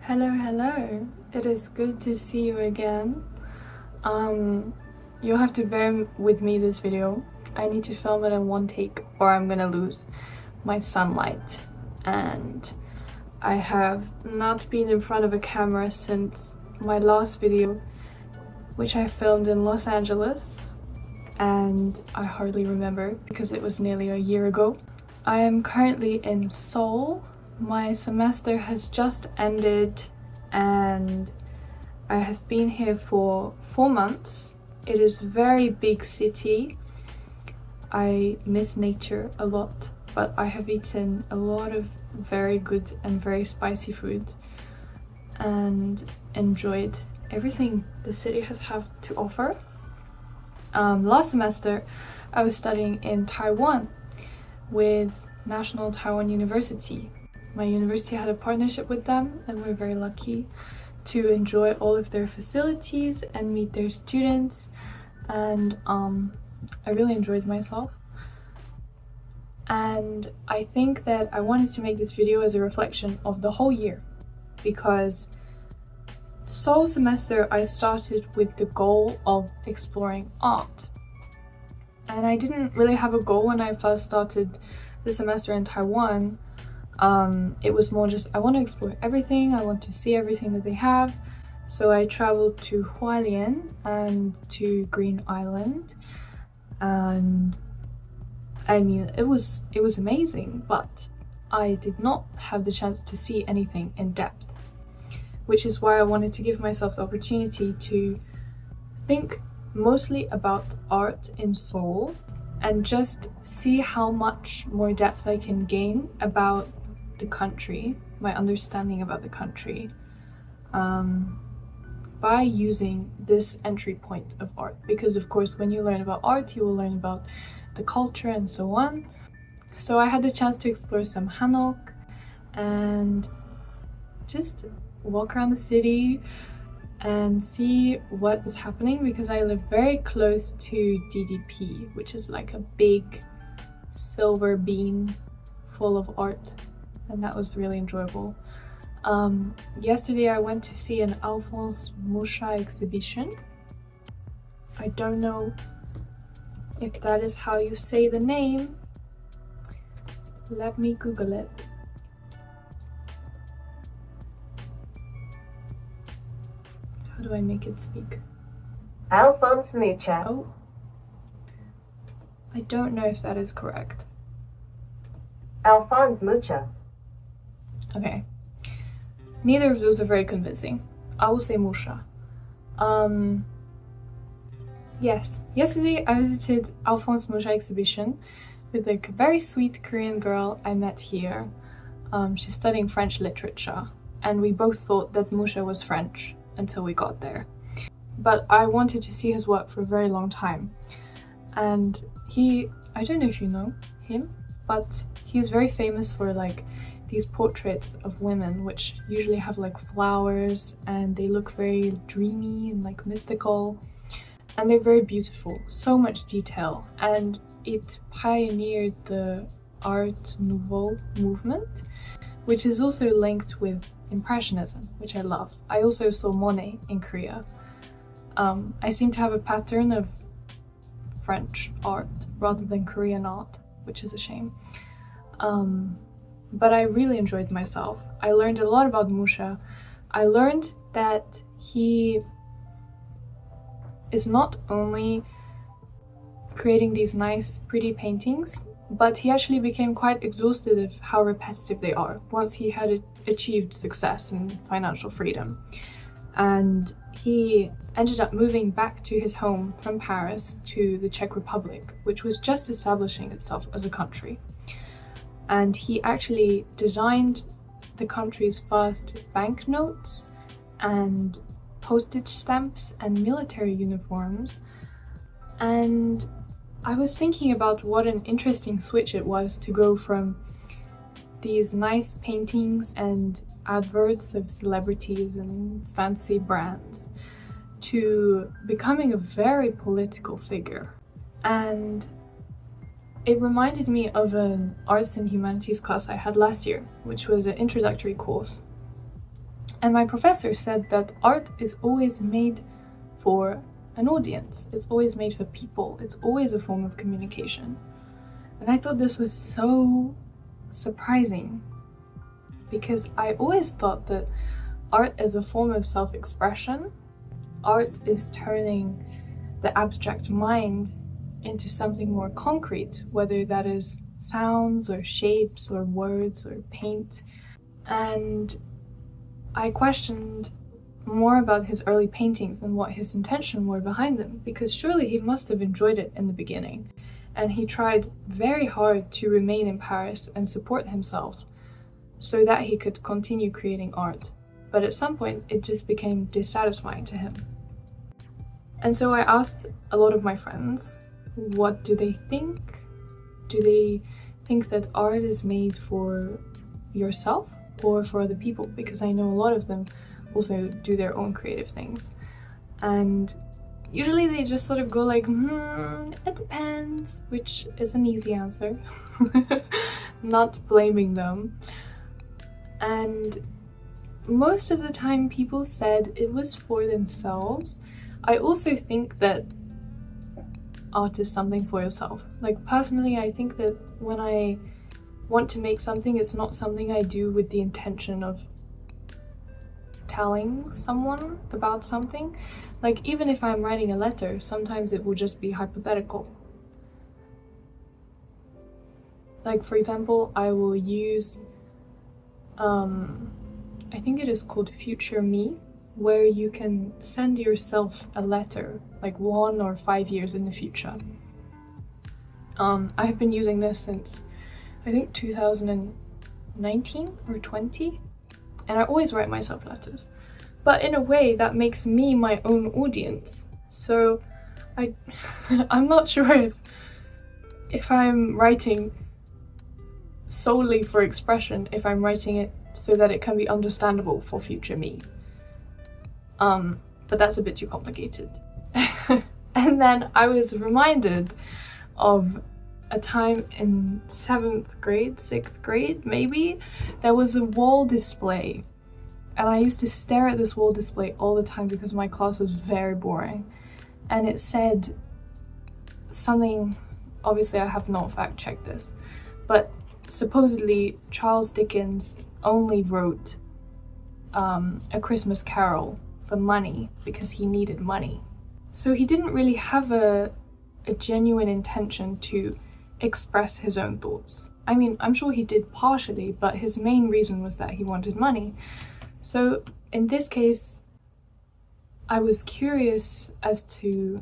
Hello. It is good to see you again. You'll have to bear with me this video. I need to film it in one take or I'm gonna lose my sunlight. And I have not been in front of a camera since my last video, which I filmed in Los Angeles, and I hardly remember because it was nearly a year ago. I am currently in Seoul. My semester has just ended and I have been here for 4 months. It is a very big city. I miss nature a lot, but I have eaten a lot of very good and very spicy food and enjoyed everything the city has to offer. Last semester I was studying in Taiwan with National Taiwan University. My university had a partnership with them and we're very lucky to enjoy all of their facilities and meet their students, and I really enjoyed myself. And I think that I wanted to make this video as a reflection of the whole year, because Seoul semester I started with the goal of exploring art, and I didn't really have a goal when I first started the semester in Taiwan. It was more just I want to explore everything, I want to see everything that they have. So I traveled to Hualien and to Green Island, and I mean it was amazing, but I did not have the chance to see anything in depth, which is why I wanted to give myself the opportunity to think mostly about art in Seoul and just see how much more depth I can gain about the country, my understanding about the country, by using this entry point of art. Because of course when you learn about art you will learn about the culture and so on. So I had the chance to explore some Hanok and just walk around the city and see what is happening, because I live very close to DDP, which is like a big silver bean full of art, and that was really enjoyable. Yesterday I went to see an Alphonse Musha exhibition. I don't know if that is how you say the name. Let me Google it. How do I make it speak? Alphonse Musha. Oh, I don't know if that is correct. Alphonse Musha. Okay. Neither of those are very convincing. I will say Musha. Yes. Yesterday I visited Alphonse Musha exhibition with like a very sweet Korean girl I met here. She's studying French literature, and we both thought that Musha was French until we got there. But I wanted to see his work for a very long time. And I don't know if you know him, but he's very famous for like these portraits of women, which usually have like flowers and they look very dreamy and like mystical, and they're very beautiful, so much detail, and it pioneered the Art Nouveau movement, which is also linked with Impressionism, which I love. I also saw Monet in Korea. I seem to have a pattern of French art rather than Korean art, which is a shame. But I really enjoyed myself. I learned a lot about Musha. I learned that he is not only creating these nice, pretty paintings, but he actually became quite exhausted of how repetitive they are once he had achieved success and financial freedom. And he ended up moving back to his home from Paris to the Czech Republic, which was just establishing itself as a country. And he actually designed the country's first banknotes and postage stamps and military uniforms. And I was thinking about what an interesting switch it was to go from these nice paintings and adverts of celebrities and fancy brands to becoming a very political figure. And it reminded me of an arts and humanities class I had last year, which was an introductory course. And my professor said that art is always made for an audience. It's always made for people. It's always a form of communication. And I thought this was so surprising because I always thought that art is a form of self-expression. Art is turning the abstract mind into something more concrete, whether that is sounds or shapes or words or paint. And I questioned more about his early paintings and what his intention were behind them, because surely he must have enjoyed it in the beginning. And he tried very hard to remain in Paris and support himself so that he could continue creating art. But at some point, it just became dissatisfying to him. And so I asked a lot of my friends, what do they think? Do they think that art is made for yourself or for other people? Because I know a lot of them also do their own creative things. And usually they just sort of go like, it depends, which is an easy answer. Not blaming them. And most of the time people said it was for themselves. I also think that art is something for yourself. Like personally, I think that when I want to make something, it's not something I do with the intention of telling someone about something. Like even if I'm writing a letter, sometimes it will just be hypothetical. Like for example, I will use I think it is called Future Me, where you can send yourself a letter like 1 or 5 years in the future. I have been using this since I think 2019 or 20, and I always write myself letters. But in a way that makes me my own audience. So I'm not sure if I'm writing solely for expression, if I'm writing it so that it can be understandable for future me. But that's a bit too complicated. And then I was reminded of a time in 7th grade, 6th grade maybe, there was a wall display. And I used to stare at this wall display all the time because my class was very boring. And it said something, obviously I have not fact checked this, but supposedly Charles Dickens only wrote A Christmas Carol for money because he needed money. So he didn't really have a genuine intention to express his own thoughts. I mean, I'm sure he did partially, but his main reason was that he wanted money. So in this case, I was curious as to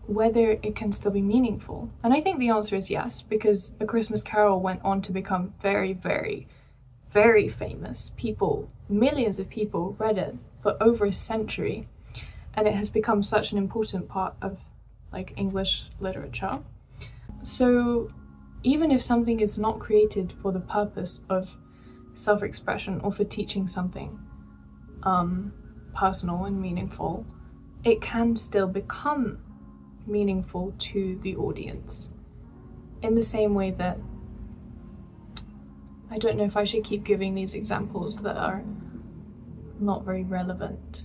whether it can still be meaningful. And I think the answer is yes, because A Christmas Carol went on to become very, very, very famous. Millions of people read it for over a century, and it has become such an important part of like English literature. So even if something is not created for the purpose of self-expression or for teaching something personal and meaningful, it can still become meaningful to the audience in the same way that, I don't know if I should keep giving these examples that are not very relevant,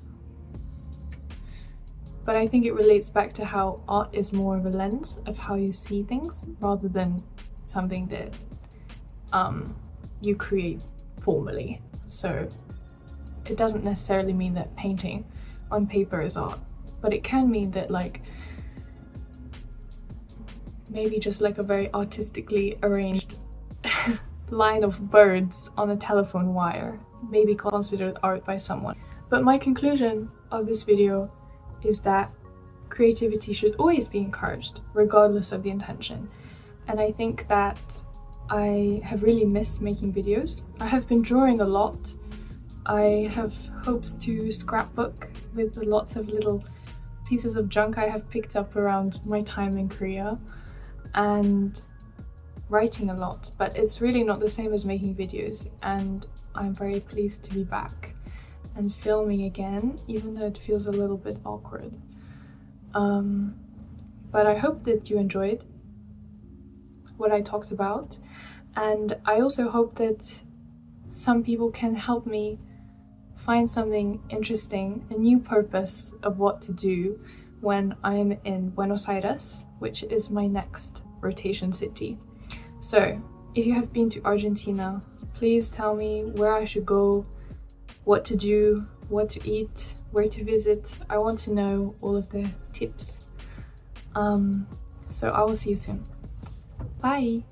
but I think it relates back to how art is more of a lens of how you see things rather than something that you create formally. So it doesn't necessarily mean that painting on paper is art, but it can mean that like maybe just like a very artistically arranged line of birds on a telephone wire may be considered art by someone. But my conclusion of this video is that creativity should always be encouraged, regardless of the intention. And I think that I have really missed making videos. I have been drawing a lot. I have hopes to scrapbook with lots of little pieces of junk I have picked up around my time in Korea, and writing a lot, but it's really not the same as making videos, and I'm very pleased to be back and filming again, even though it feels a little bit awkward. But I hope that you enjoyed what I talked about, and I also hope that some people can help me find something interesting, a new purpose of what to do when I'm in Buenos Aires, which is my next rotation city. So if you have been to Argentina, please tell me where I should go, what to do, what to eat, where to visit. I want to know all of the tips. So I will see you soon. Bye!